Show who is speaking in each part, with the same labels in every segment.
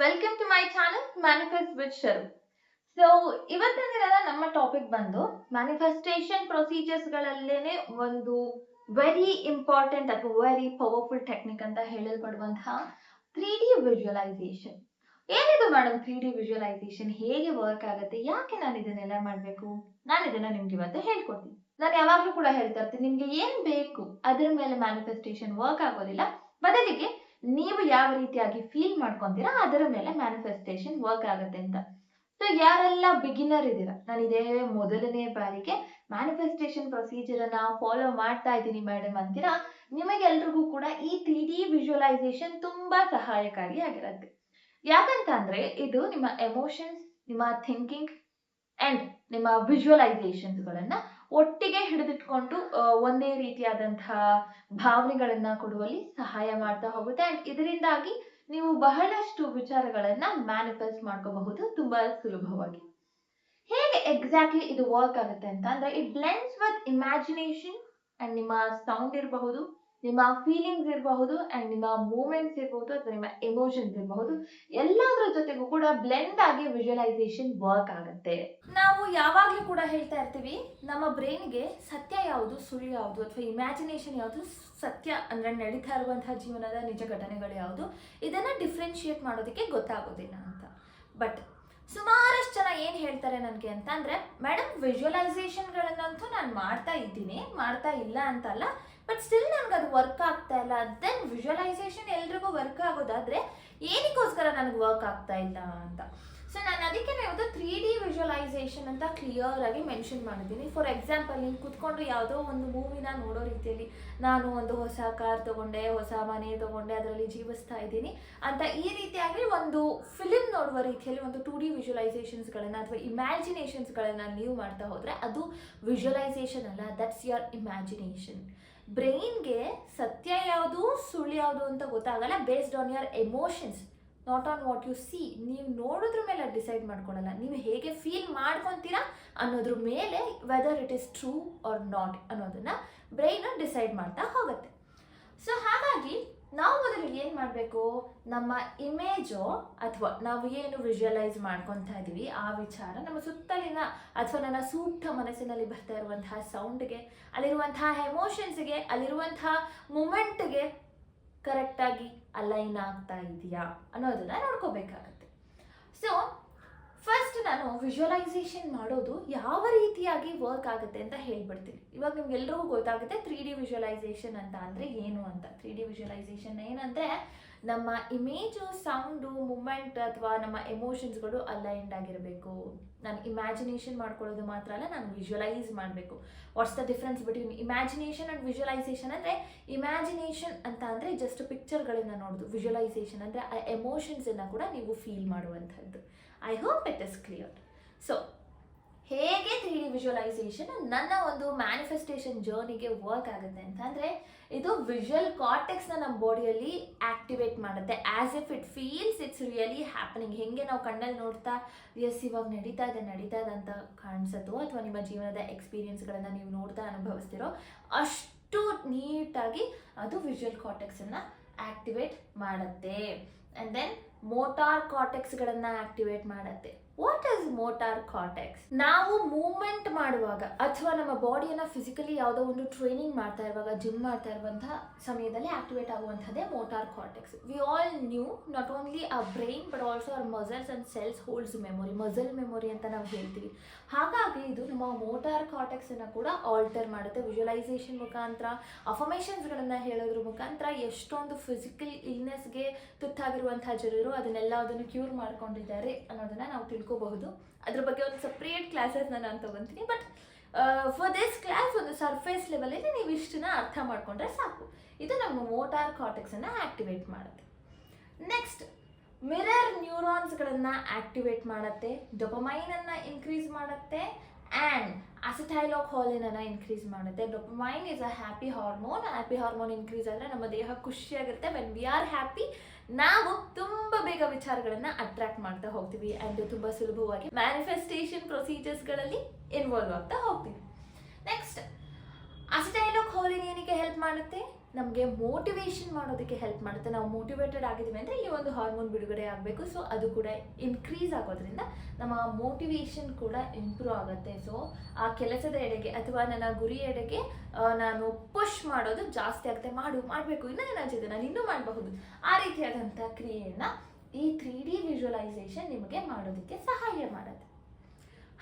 Speaker 1: Welcome to my channel manifest with Sharu. So ಇವತ್ತಿನ ದಿನದ ನಮ್ಮ ಟಾಪಿಕ್ ಬಂದು ಮ್ಯಾನಿಫೆಸ್ಟೇಷನ್ ಪ್ರೊಸೀಜರ್ಸ್ಗಳಲ್ಲೇನೆ ಒಂದು ವೆರಿ ಇಂಪಾರ್ಟೆಂಟ್ ಅಥವಾ ವೆರಿ ಪವರ್ಫುಲ್ ಟೆಕ್ನಿಕ್ ಅಂತ ಹೇಳಲ್ಪಡುವಂತಹ 3D ವಿಜುವಲೈಸೇಷನ್. ಏನಿದು ಮೇಡಮ್ 3D ವಿಜುವಲೈಸೇಷನ್, ಹೇಗೆ ವರ್ಕ್ ಆಗುತ್ತೆ, ಯಾಕೆ ನಾನು ಇದನ್ನೆಲ್ಲ ಮಾಡಬೇಕು? ನಾನು ಇದನ್ನ ನಿಮ್ಗೆ ಇವತ್ತು ಹೇಳ್ಕೊಡ್ತೀನಿ. ನಾನು ಯಾವಾಗಲೂ ಕೂಡ ಹೇಳ್ತಾ ಇರ್ತೀನಿ, ನಿಮ್ಗೆ ಏನ್ ಬೇಕು ಅದರ ಮೇಲೆ ಮ್ಯಾನಿಫೆಸ್ಟೇಷನ್ ವರ್ಕ್ ಆಗೋದಿಲ್ಲ, ಬದಲಿಗೆ ನೀವು ಯಾವ ರೀತಿಯಾಗಿ ಫೀಲ್ ಮಾಡ್ಕೊಂತೀರಾ ಅದರ ಮೇಲೆ ಮ್ಯಾನಿಫೆಸ್ಟೇಷನ್ ವರ್ಕ್ ಆಗುತ್ತೆ ಅಂತ. ಸೊ ಯಾರೆಲ್ಲ ಬಿಗಿನರ್ ಇದ್ದೀರಾ, ನಾನು ಇದೇ ಮೊದಲನೇ ಬಾರಿಗೆ ಮ್ಯಾನಿಫೆಸ್ಟೇಷನ್ ಪ್ರೊಸೀಜರ್ ಅನ್ನ ಫಾಲೋ ಮಾಡ್ತಾ ಇದ್ದೀನಿ ಮೇಡಮ್ ಅಂತೀರಾ, ನಿಮಗೆಲ್ರಿಗೂ ಕೂಡ ಈ 3D ವಿಜುವಲೈಸೇಷನ್ ತುಂಬಾ ಸಹಾಯಕಾರಿ ಆಗಿರುತ್ತೆ. ಯಾಕಂತ ಅಂದ್ರೆ ಇದು ನಿಮ್ಮ ಎಮೋಷನ್ಸ್, ನಿಮ್ಮ ಥಿಂಕಿಂಗ್ ಅಂಡ್ ನಿಮ್ಮ ವಿಜುವಲೈಸೇಷನ್ಸ್ ಗಳನ್ನ ಒಟ್ಟಿಗೆ ಹಿಡಿದಿಟ್ಕೊಂಡು ಒಂದೇ ರೀತಿಯಾದಂತಹ ಭಾವನೆಗಳನ್ನ ಕೊಡುವಲ್ಲಿ ಸಹಾಯ ಮಾಡ್ತಾ ಹೋಗುತ್ತೆ. ಅಂಡ್ ಇದರಿಂದಾಗಿ ನೀವು ಬಹಳಷ್ಟು ವಿಚಾರಗಳನ್ನ ಮ್ಯಾನಿಫೆಸ್ಟ್ ಮಾಡ್ಕೋಬಹುದು ತುಂಬಾ ಸುಲಭವಾಗಿ. ಹೇಗೆ ಎಕ್ಸಾಕ್ಟ್ಲಿ ಇದು ವರ್ಕ್ ಆಗುತ್ತೆ ಅಂತ ಅಂದ್ರೆ, it blends with imagination and ನಿಮ್ಮ ಸೌಂಡ್ ಇರಬಹುದು, ನಿಮ್ಮ ಫೀಲಿಂಗ್ಸ್ ಇರಬಹುದು ಅಂಡ್ ನಿಮ್ಮ ಮೂಮೆಂಟ್ಸ್ ಇರಬಹುದು ಅಥವಾ ನಿಮ್ಮ ಎಮೋಷನ್ಸ್ ಇರಬಹುದು, ಎಲ್ಲದರ ಜೊತೆಗೂ ಕೂಡ ಬ್ಲೆಂಡ್ ಆಗಿ ವಿಜುವಲೈಸೇಷನ್ ವರ್ಕ್ ಆಗುತ್ತೆ. ನಾವು ಯಾವಾಗ್ಲೂ ಕೂಡ ಹೇಳ್ತಾ ಇರ್ತೀವಿ, ನಮ್ಮ ಬ್ರೈನ್ಗೆ ಸತ್ಯ ಯಾವುದು, ಸುಳ್ಳು ಯಾವುದು, ಅಥವಾ ಇಮ್ಯಾಜಿನೇಷನ್ ಯಾವುದು, ಸತ್ಯ ಅಂದ್ರೆ ನಡೀತಾ ಇರುವಂತಹ ಜೀವನದ ನಿಜ ಘಟನೆಗಳು ಯಾವುದು, ಇದನ್ನ ಡಿಫ್ರೆನ್ಶಿಯೇಟ್ ಮಾಡೋದಕ್ಕೆ ಗೊತ್ತಾಗೋದಿಲ್ಲ ಅಂತ. ಬಟ್ ಸುಮಾರಷ್ಟು ಜನ ಏನ್ ಹೇಳ್ತಾರೆ ನನಗೆ ಅಂತ ಅಂದ್ರೆ, ಮೇಡಮ್ ವಿಜುವಲೈಸೇಷನ್ಗಳನ್ನಂತೂ ನಾನು ಮಾಡ್ತಾ ಇಲ್ಲ ಅಂತಲ್ಲ, ಬಟ್ ಸ್ಟಿಲ್ ನನಗೆ ಅದು ವರ್ಕ್ ಆಗ್ತಾ ಇಲ್ಲ. ದೆನ್ ವಿಜುವಲೈಸೇಷನ್ ಎಲ್ರಿಗೂ ವರ್ಕ್ ಆಗೋದಾದ್ರೆ ಏನಕ್ಕೋಸ್ಕರ ನನಗೆ ವರ್ಕ್ ಆಗ್ತಾ ಇಲ್ಲ ಅಂತ. ಸೊ ನಾನು ಅದಕ್ಕೆ ಇವತ್ತು 3D ವಿಜುವಲೈಸೇಷನ್ ಅಂತ ಕ್ಲಿಯರ್ ಆಗಿ ಮೆನ್ಷನ್ ಮಾಡಿದ್ದೀನಿ. ಫಾರ್ ಎಕ್ಸಾಂಪಲ್, ನೀವು ಕುತ್ಕೊಂಡು ಯಾವುದೋ ಒಂದು ಮೂವಿನ ನೋಡೋ ರೀತಿಯಲ್ಲಿ, ನಾನು ಒಂದು ಹೊಸ ಕಾರ್ ತಗೊಂಡೆ, ಹೊಸ ಮನೆ ತಗೊಂಡೆ, ಅದರಲ್ಲಿ ಜೀವಿಸ್ತಾ ಇದ್ದೀನಿ ಅಂತ ಈ ರೀತಿಯಾಗಿ ಒಂದು ಫಿಲಿಮ್ ನೋಡುವ ರೀತಿಯಲ್ಲಿ ಒಂದು 2D ವಿಜುವಲೈಸೇಷನ್ಸ್ಗಳನ್ನು ಅಥವಾ ಇಮ್ಯಾಜಿನೇಷನ್ಸ್ಗಳನ್ನು ನೀವು ಮಾಡ್ತಾ ಹೋದರೆ ಅದು ವಿಜುವಲೈಸೇಷನ್ ಅಲ್ಲ, ದಟ್ಸ್ ಯುವರ್ ಇಮ್ಯಾಜಿನೇಷನ್. ಬ್ರೈನ್ಗೆ ಸತ್ಯ ಯಾವುದು ಸುಳ್ಳು ಯಾವುದು ಅಂತ ಗೊತ್ತಾಗಲ್ಲ based on your emotions, not on what U C. ನೀವು ನೋಡೋದ್ರ ಮೇಲೆ ಡಿಸೈಡ್ ಮಾಡ್ಕೊಳ್ಳಲ್ಲ, ನೀವು ಹೇಗೆ ಫೀಲ್ ಮಾಡ್ಕೊತೀರಾ ಅನ್ನೋದ್ರ ಮೇಲೆ whether it is true or not ಅನ್ನೋದನ್ನ ಬ್ರೈನ್ ಡಿಸೈಡ್ ಮಾಡ್ತಾ ಹೋಗುತ್ತೆ. ಸೊ ಹಾಗಾಗಿ ನಾವು ಮೊದಲಿಗೆ ಏನು ಮಾಡಬೇಕು, ನಮ್ಮ ಇಮೇಜು ಅಥವಾ ನಾವು ಏನು ವಿಜುವಲೈಸ್ ಮಾಡ್ಕೊತಾ ಇದ್ದೀವಿ ಆ ವಿಚಾರ ನಮ್ಮ ಸುತ್ತಲಿನ ಅಥವಾ ನನ್ನ ಸೂಕ್ತ ಮನಸ್ಸಿನಲ್ಲಿ ಬರ್ತಾ ಇರುವಂತಹ ಸೌಂಡ್ಗೆ, ಅಲ್ಲಿರುವಂತಹ ಎಮೋಷನ್ಸ್ಗೆ, ಅಲ್ಲಿರುವಂತಹ ಮೂಮೆಂಟ್ಗೆ ಕರೆಕ್ಟಾಗಿ ಅಲೈನ್ ಆಗ್ತಾ ಇದೆಯಾ ಅನ್ನೋದನ್ನ ನೋಡ್ಕೋಬೇಕಾಗತ್ತೆ. ಸೊ ಫಸ್ಟ್ ನಾನು ವಿಜುವಲೈಸೇಷನ್ ಮಾಡೋದು ಯಾವ ರೀತಿಯಾಗಿ ವರ್ಕ್ ಆಗುತ್ತೆ ಅಂತ ಹೇಳ್ಬಿಡ್ತೀನಿ. ಇವಾಗ ನಿಮ್ಗೆಲ್ರಿಗೂ ಗೊತ್ತಾಗುತ್ತೆ 3D ವಿಜುವಲೈಸೇಷನ್ ಅಂತ ಅಂದರೆ ಏನು ಅಂತ. 3D ವಿಜುವಲೈಸೇಷನ್ ಏನಂದರೆ, ನಮ್ಮ ಇಮೇಜು, ಸೌಂಡು, ಮೂಮೆಂಟ್ ಅಥವಾ ನಮ್ಮ ಎಮೋಷನ್ಸ್ಗಳು ಅಲೈನ್ಡ್ ಆಗಿರಬೇಕು. ನಾನು ಇಮ್ಯಾಜಿನೇಷನ್ ಮಾಡ್ಕೊಳ್ಳೋದು ಮಾತ್ರ ಅಲ್ಲ, ನಾನು ವಿಜುವಲೈಸ್ ಮಾಡಬೇಕು. What's the difference between imagination and visualisation ಅಂದರೆ, ಇಮ್ಯಾಜಿನೇಷನ್ ಅಂತ ಅಂದರೆ ಜಸ್ಟ್ ಪಿಕ್ಚರ್ಗಳನ್ನು ನೋಡೋದು, ವಿಜುವಲೈಸೇಷನ್ ಅಂದರೆ ಆ ಎಮೋಷನ್ಸನ್ನು ಕೂಡ ನೀವು ಫೀಲ್ ಮಾಡುವಂಥದ್ದು. I hope it is clear. So ಹೇಗೆ 3D ವಿಜುವಲೈಸೇಷನ್ ನನ್ನ ಒಂದು ಮ್ಯಾನಿಫೆಸ್ಟೇಷನ್ ಜರ್ನಿಗೆ ವರ್ಕ್ ಆಗುತ್ತೆ ಅಂತ ಅಂದರೆ, ಇದು ವಿಜುವಲ್ ಕಾರ್ಟೆಕ್ಸ್ನ ನಮ್ಮ ಬಾಡಿಯಲ್ಲಿ ಆಕ್ಟಿವೇಟ್ ಮಾಡುತ್ತೆ. As if it feels it's really happening. ಹೆಂಗೆ ನಾವು ಕಣ್ಣಲ್ಲಿ ನೋಡ್ತಾ ಎಸ್ ಇವಾಗ ನಡೀತಾ ಇದೆ ಅಂತ ಕಾಣಿಸುತ್ತೋ, ಅಥವಾ ನಿಮ್ಮ ಜೀವನದ ಎಕ್ಸ್ಪೀರಿಯನ್ಸ್ಗಳನ್ನು ನೀವು ನೋಡ್ತಾ ಅನುಭವಿಸ್ತಿರೋ, ಅಷ್ಟು ನೀಟಾಗಿ ಅದು ವಿಜುವಲ್ ಕಾರ್ಟೆಕ್ಸನ್ನು ಆಕ್ಟಿವೇಟ್ ಮಾಡುತ್ತೆ. ಆ್ಯಂಡ್ ದೆನ್ ಮೋಟಾರ್ ಕಾರ್ಟೆಕ್ಸ್ಗಳನ್ನು ಆಕ್ಟಿವೇಟ್ ಮಾಡುತ್ತೆ. What is motor cortex? ನಾವು ಮೂವ್ಮೆಂಟ್ ಮಾಡುವಾಗ ಅಥವಾ ನಮ್ಮ ಬಾಡಿಯನ್ನು ಫಿಸಿಕಲಿ ಯಾವುದೋ ಒಂದು ಟ್ರೈನಿಂಗ್ ಮಾಡ್ತಾ ಇರುವಾಗ, ಜಿಮ್ ಮಾಡ್ತಾ ಇರುವಂತಹ ಸಮಯದಲ್ಲಿ ಆಕ್ಟಿವೇಟ್ ಆಗುವಂಥದ್ದೇ motor cortex. We all know not only a brain but also our muscles and cells holds memory, muscle memory ಅಂತ ನಾವು ಹೇಳ್ತೀವಿ. ಹಾಗಾಗಿ ಇದು ನಮ್ಮ ಮೋಟಾರ್ ಕಾರ್ಟೆಕ್ಸನ್ನು ಕೂಡ ಆಲ್ಟರ್ ಮಾಡುತ್ತೆ. ವಿಜುವಲೈಸೇಷನ್ ಮುಖಾಂತರ, ಅಫರ್ಮೇಷನ್ಸ್ಗಳನ್ನು ಹೇಳೋದ್ರ ಮುಖಾಂತರ ಎಷ್ಟೊಂದು ಫಿಸಿಕಲ್ ಇಲ್ನೆಸ್ಗೆ ತುತ್ತಾಗಿರುವಂತಹ ಜನರು ಅದನ್ನು ಕ್ಯೂರ್ ಮಾಡ್ಕೊಂಡಿದ್ದಾರೆ ಅನ್ನೋದನ್ನು ನಾವು ತಿಳ್ಕೋಬಹುದು. ಅದ್ರ ಬಗ್ಗೆ ಒಂದು ಸಪ್ರೇಟ್ ಕ್ಲಾಸಸ್ನ ನಾನು ತಗೊತೀನಿ. ಬಟ್ ಫಾರ್ ದಿಸ್ ಕ್ಲಾಸ್ ಒಂದು ಸರ್ಫೇಸ್ ಲೆವೆಲಲ್ಲಿ ನೀವು ಇಷ್ಟನ್ನ ಅರ್ಥ ಮಾಡ್ಕೊಂಡ್ರೆ ಸಾಕು. ಇದು ನಮ್ಮ ಮೋಟಾರ್ ಕಾರ್ಟೆಕ್ಸನ್ನು ಆಕ್ಟಿವೇಟ್ ಮಾಡುತ್ತೆ. ನೆಕ್ಸ್ಟ್, ಮಿರರ್ ನ್ಯೂರಾನ್ಸ್ಗಳನ್ನು ಆಕ್ಟಿವೇಟ್ ಮಾಡುತ್ತೆ, ಡೊಪಮೈನನ್ನು ಇನ್ಕ್ರೀಸ್ ಮಾಡುತ್ತೆ ಆ್ಯಂಡ್ ಅಸಿಟೈಲೋಕೋಲಿನನ್ನು ಇನ್ಕ್ರೀಸ್ ಮಾಡುತ್ತೆ. Dopamine is a happy hormone. Happy hormone increase ಆದರೆ ನಮ್ಮ ದೇಹ ಖುಷಿಯಾಗಿರುತ್ತೆ. ವೆನ್ ವಿ ಆರ್ ಹ್ಯಾಪಿ ನಾವು ತುಂಬ ಬೇಗ ವಿಚಾರಗಳನ್ನು ಅಟ್ರಾಕ್ಟ್ ಮಾಡ್ತಾ ಹೋಗ್ತೀವಿ ಆ್ಯಂಡ್ ತುಂಬ ಸುಲಭವಾಗಿ ಮ್ಯಾನಿಫೆಸ್ಟೇಷನ್ ಪ್ರೊಸೀಜರ್ಸ್ಗಳಲ್ಲಿ ಇನ್ವಾಲ್ವ್ ಆಗ್ತಾ ಹೋಗ್ತೀವಿ. ನೆಕ್ಸ್ಟ್, ಅಸಿಟೈಲೋಕೋಲಿನ್ ಏನಕ್ಕೆ ಹೆಲ್ಪ್ ಮಾಡುತ್ತೆ? ನಮಗೆ ಮೋಟಿವೇಶನ್ ಮಾಡೋದಕ್ಕೆ ಹೆಲ್ಪ್ ಮಾಡುತ್ತೆ. ನಾವು ಮೋಟಿವೇಟೆಡ್ ಆಗಿದ್ದೀವಿ ಅಂದರೆ ಇಲ್ಲಿ ಒಂದು ಹಾರ್ಮೋನ್ ಬಿಡುಗಡೆ ಆಗಬೇಕು. ಸೊ ಅದು ಕೂಡ ಇನ್ಕ್ರೀಸ್ ಆಗೋದ್ರಿಂದ ನಮ್ಮ ಮೋಟಿವೇಶನ್ ಕೂಡ ಇಂಪ್ರೂವ್ ಆಗುತ್ತೆ. ಸೊ ಆ ಕೆಲಸದ ಎಡೆಗೆ ಅಥವಾ ನನ್ನ ಗುರಿ ಎಡೆಗೆ ನಾನು ಪುಷ್ ಮಾಡೋದು ಜಾಸ್ತಿ ಆಗುತ್ತೆ. ಮಾಡಬೇಕು, ಇನ್ನೂ ಎನರ್ಜಿ ಇದೆ, ನಾನು ಇನ್ನೂ ಮಾಡಬಹುದು. ಆ ರೀತಿಯಾದಂಥ ಕ್ರಿಯೆಯನ್ನು ಈ 3D ವಿಜುವಲೈಸೇಷನ್ ನಿಮಗೆ ಮಾಡೋದಕ್ಕೆ ಸಹಾಯ ಮಾಡುತ್ತೆ.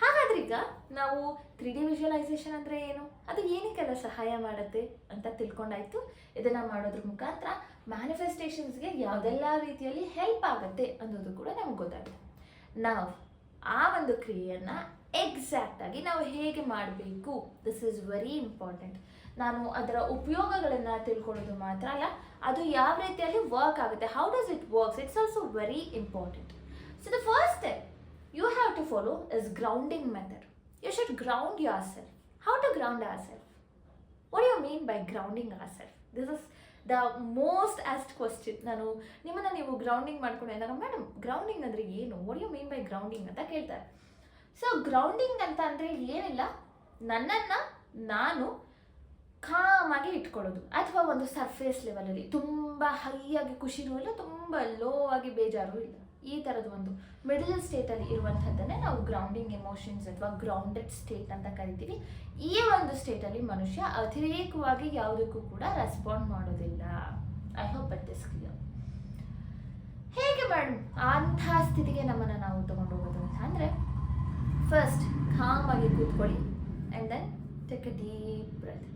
Speaker 1: ಹಾಗಾದ್ರೆ ಈಗ ನಾವು 3D ವಿಜುವಲೈಸೇಷನ್ ಅಂದರೆ ಏನು, ಅದು ಏನಕ್ಕೆಲ್ಲ ಸಹಾಯ ಮಾಡುತ್ತೆ ಅಂತ ತಿಳ್ಕೊಂಡಾಯ್ತು. ಇದನ್ನು ಮಾಡೋದ್ರ ಮುಖಾಂತರ ಮ್ಯಾನಿಫೆಸ್ಟೇಷನ್ಸ್ಗೆ ಯಾವುದೆಲ್ಲ ರೀತಿಯಲ್ಲಿ ಹೆಲ್ಪ್ ಆಗುತ್ತೆ ಅನ್ನೋದು ಕೂಡ ನಮ್ಗೆ ಗೊತ್ತಾಗುತ್ತೆ. ನಾವು ಆ ಒಂದು ಕ್ರಿಯೆಯನ್ನು ಎಕ್ಸಾಕ್ಟಾಗಿ ನಾವು ಹೇಗೆ ಮಾಡಬೇಕು, ದಿಸ್ ಈಸ್ ವೆರಿ ಇಂಪಾರ್ಟೆಂಟ್. ನಾನು ಅದರ ಉಪಯೋಗಗಳನ್ನು ತಿಳ್ಕೊಳ್ಳೋದು ಮಾತ್ರ ಅಲ್ಲ, ಅದು ಯಾವ ರೀತಿಯಲ್ಲಿ ವರ್ಕ್ ಆಗುತ್ತೆ, how does it works, it's also very important. So the first step you have to follow is grounding method. You should ground yourself. How to ground ourselves? What do you mean by grounding ourselves? This is the most asked question. ನೀವು grounding ಮಾಡ್ಕೊಂಡು ಅಂದಾಗ madam grounding ಅಂದರೆ ಏನು, what you mean by grounding ಅಂತ ಕೇಳ್ತಾರೆ. So grounding ಅಂತ ಅಂದರೆ ಏನಿಲ್ಲ, ನನ್ನನ್ನು ನಾನು ಕಾಮಾಗಿ ಇಟ್ಕೊಳ್ಳೋದು, ಅಥವಾ ಒಂದು ಸರ್ಫೇಸ್ ಲೆವೆಲಲ್ಲಿ ತುಂಬ ಹೈಯಾಗಿ ಖುಷಿನೂ ಇಲ್ಲ, ತುಂಬ ಲೋ ಆಗಿ ಬೇಜಾರು ಇಲ್ಲ, ಈ ಥರದ ಒಂದು ಮಿಡಲ್ ಸ್ಟೇಟಲ್ಲಿ ಇರುವಂಥದ್ದನ್ನೇ ನಾವು ಗ್ರೌಂಡಿಂಗ್ ಎಮೋಷನ್ಸ್ ಅಥವಾ ಗ್ರೌಂಡೆಡ್ ಸ್ಟೇಟ್ ಅಂತ ಕರಿತೀವಿ. ಈ ಒಂದು ಸ್ಟೇಟಲ್ಲಿ ಮನುಷ್ಯ ಅತಿರೇಕವಾಗಿ ಯಾವುದಕ್ಕೂ ಕೂಡ ರೆಸ್ಪಾಂಡ್ ಮಾಡೋದಿಲ್ಲ. I hope it is clear. ಹೇಗೆ ಮೇಡಮ್ ಅಂಥ ಸ್ಥಿತಿಗೆ ನಮ್ಮನ್ನು ನಾವು ತಗೊಂಡು ಹೋಗೋದು ಅಂತ ಅಂದರೆ, ಫಸ್ಟ್ ಕಾಮಾಗಿ ಕೂತ್ಕೊಳ್ಳಿ and then take a deep breath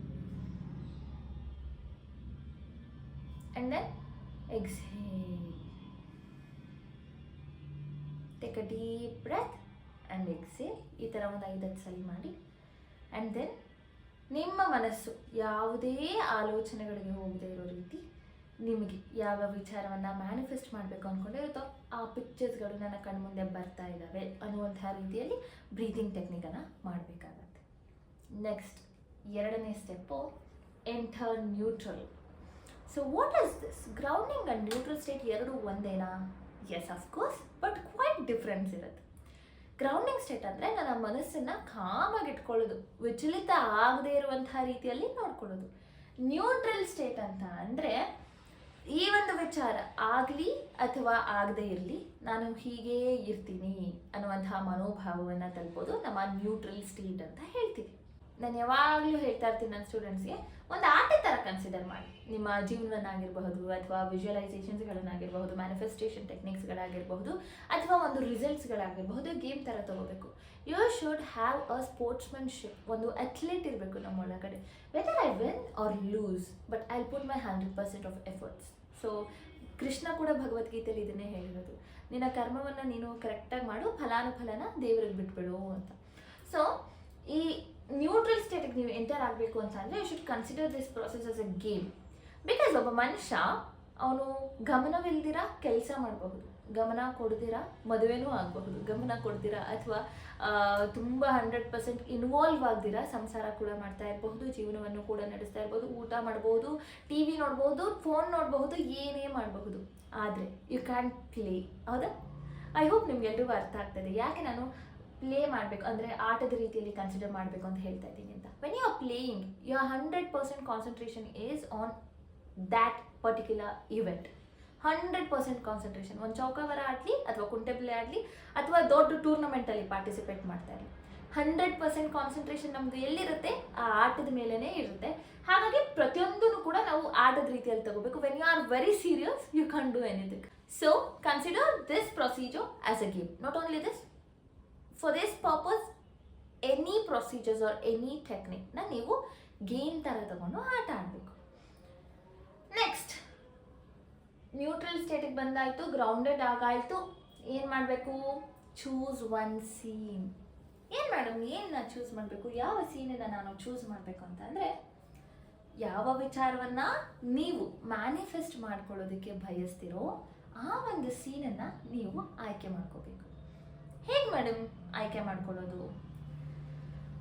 Speaker 1: and then exhale. Take a deep breath and exhale. ಈ ಥರ ಒಂದು 5 ಸಲ ಮಾಡಿ. ಆ್ಯಂಡ್ ದೆನ್ ನಿಮ್ಮ ಮನಸ್ಸು ಯಾವುದೇ ಆಲೋಚನೆಗಳಿಗೆ ಹೋಗದೇ ಇರೋ ರೀತಿ ನಿಮಗೆ ಯಾವ ವಿಚಾರವನ್ನು ಮ್ಯಾನಿಫೆಸ್ಟ್ ಮಾಡಬೇಕು ಅಂದ್ಕೊಂಡಿರುತ್ತೋ ಆ ಪಿಕ್ಚರ್ಸ್ಗಳು ನನ್ನ ಕಣ್ಮುಂದೆ ಬರ್ತಾ ಇದ್ದಾವೆ ಅನ್ನುವಂಥ ರೀತಿಯಲ್ಲಿ ಬ್ರೀತಿಂಗ್ ಟೆಕ್ನಿಕನ್ನು ಮಾಡಬೇಕಾಗತ್ತೆ. ನೆಕ್ಸ್ಟ್ 2ನೇ step enter neutral. So what is this? Grounding and neutral state ಎರಡು ಒಂದೇನಾ? Yes of course, but quite difference ಇರುತ್ತೆ. ಗ್ರೌಂಡಿಂಗ್ ಸ್ಟೇಟ್ ಅಂದರೆ ನನ್ನ ಮನಸ್ಸನ್ನು ಕಾಮಾಗಿ ಇಟ್ಕೊಳ್ಳೋದು, ವಿಚಲಿತ ಆಗದೇ ಇರುವಂಥ ರೀತಿಯಲ್ಲಿ ನೋಡ್ಕೊಳ್ಳೋದು. ನ್ಯೂಟ್ರಲ್ ಸ್ಟೇಟ್ ಅಂತ ಅಂದರೆ ಈ ಒಂದು ವಿಚಾರ ಆಗಲಿ ಅಥವಾ ಆಗದೇ ಇರಲಿ ನಾನು ಹೀಗೇ ಇರ್ತೀನಿ ಅನ್ನುವಂತಹ ಮನೋಭಾವವನ್ನು ತಲುಪೋದು ನಮ್ಮ ನ್ಯೂಟ್ರಲ್ ಸ್ಟೇಟ್ ಅಂತ ಹೇಳ್ತೀವಿ. ನಾನು ಯಾವಾಗಲೂ ಹೇಳ್ತಾ ಇರ್ತೀನಿ ನನ್ನ ಸ್ಟೂಡೆಂಟ್ಸ್ಗೆ, ಒಂದು ಆಟ ಥರ ಕನ್ಸಿಡರ್ ಮಾಡಿ. ನಿಮ್ಮ ಜೀವನವನ್ನಾಗಿರಬಹುದು ಅಥವಾ ವಿಜುವಲೈಸೇಷನ್ಸ್ಗಳನ್ನಾಗಿರಬಹುದು, ಮ್ಯಾನಿಫೆಸ್ಟೇಷನ್ ಟೆಕ್ನಿಕ್ಸ್ಗಳಾಗಿರಬಹುದು ಅಥವಾ ಒಂದು ರಿಸಲ್ಟ್ಸ್ಗಳಾಗಿರಬಹುದು, ಗೇಮ್ ಥರ ತೊಗೋಬೇಕು. You should have a sportsmanship. ಒಂದು ಅಥ್ಲೀಟ್ ಇರಬೇಕು ನಮ್ಮೊಳಗಡೆ. Whether I win or lose, but I put my 100% of efforts. So Krishna ಕೂಡ ಭಗವದ್ಗೀತೆಯಲ್ಲಿ ಇದನ್ನೇ ಹೇಳಿರೋದು, ನಿನ್ನ ಕರ್ಮವನ್ನು ನೀನು ಕರೆಕ್ಟಾಗಿ ಮಾಡು, ಫಲಾನುಫಲನ ದೇವರಿಗೆ ಬಿಟ್ಬಿಡು ಅಂತ. ಸೊ ಈ ನ್ಯೂಟ್ರಲ್ ಸ್ಟೇಟಿಗೆ ನೀವು ಎಂಟರ್ ಆಗಬೇಕು ಅಂತ ಅಂದರೆ you should consider this process as a game. Because ಒಬ್ಬ ಮನುಷ್ಯ ಅವನು ಗಮನವಿಲ್ದಿರ ಕೆಲಸ ಮಾಡಬಹುದು, ಗಮನ ಕೊಡ್ದಿರ ಮದುವೆನೂ ಆಗಬಹುದು, ಗಮನ ಕೊಡ್ದಿರ ಅಥವಾ ತುಂಬ 100% ಇನ್ವಾಲ್ವ್ ಆಗ್ದಿರ ಸಂಸಾರ ಕೂಡ ಮಾಡ್ತಾ ಇರಬಹುದು, ಜೀವನವನ್ನು ಕೂಡ ನಡೆಸ್ತಾ ಇರಬಹುದು, ಊಟ ಮಾಡ್ಬೋದು, ಟಿ ವಿ ನೋಡ್ಬೋದು, ಫೋನ್ ನೋಡಬಹುದು, ಏನೇ ಮಾಡಬಹುದು. ಆದರೆ ಯು ಕ್ಯಾನ್ ಪ್ಲೇ. ಹೌದಾ? ಐ ಹೋಪ್ ನಿಮ್ಗೆಲ್ರಿಗೂ ಅರ್ಥ ಆಗ್ತದೆ ಯಾಕೆ ನಾನು ಪ್ಲೇ ಮಾಡಬೇಕು ಅಂದರೆ ಆಟದ ರೀತಿಯಲ್ಲಿ ಕನ್ಸಿಡರ್ ಮಾಡಬೇಕು ಅಂತ ಹೇಳ್ತಾ ಇದ್ದೀನಿ ಅಂತ. When you are playing, your 100% concentration is on that particular event. 100% concentration. ಒಂದು ಚೌಕಾಬಾರ ಆಡಲಿ ಅಥವಾ ಕುಂಟೆಬಿಲ್ಲೆ ಆಡಲಿ ಅಥವಾ ದೊಡ್ಡ ಟೂರ್ನಮೆಂಟಲ್ಲಿ ಪಾರ್ಟಿಸಿಪೇಟ್ ಮಾಡ್ತಾ ಇರಲಿ, 100% ಕಾನ್ಸಂಟ್ರೇಷನ್ ನಮ್ಮದು ಎಲ್ಲಿರುತ್ತೆ ಆ ಆಟದ ಮೇಲೇ ಇರುತ್ತೆ. ಹಾಗಾಗಿ ಪ್ರತಿಯೊಂದೂ ಕೂಡ ನಾವು ಆಟದ ರೀತಿಯಲ್ಲಿ ತಗೋಬೇಕು. When you are very serious you can do anything. So consider this procedure as a game. Not only this, for this purpose any procedures or any technique na ನೀವು ಗೇಮ್ ಥರ ತಗೊಂಡು ಆಟ ಆಡಬೇಕು. ನೆಕ್ಸ್ಟ್ ನ್ಯೂಟ್ರಲ್ ಸ್ಟೇಟಿಗೆ ಬಂದಾಯಿತು, grounded ಆಗಾಯಿತು. ಏನು ಮಾಡಬೇಕು? Choose one scene. ಏನು ಮೇಡಮ್ ಏನು ಚೂಸ್ ಮಾಡಬೇಕು? ಯಾವ ಸೀನನ್ನು ನಾನು ಚೂಸ್ ಮಾಡಬೇಕು ಅಂತಂದರೆ, ಯಾವ ವಿಚಾರವನ್ನು ನೀವು ಮ್ಯಾನಿಫೆಸ್ಟ್ ಮಾಡ್ಕೊಳ್ಳೋದಕ್ಕೆ ಬಯಸ್ತಿರೋ ಆ ಒಂದು ಸೀನನ್ನು ನೀವು ಆಯ್ಕೆ ಮಾಡ್ಕೋಬೇಕು. ಹೇಗೆ ಮೇಡಮ್ ಆಯ್ಕೆ ಮಾಡ್ಕೊಳ್ಳೋದು?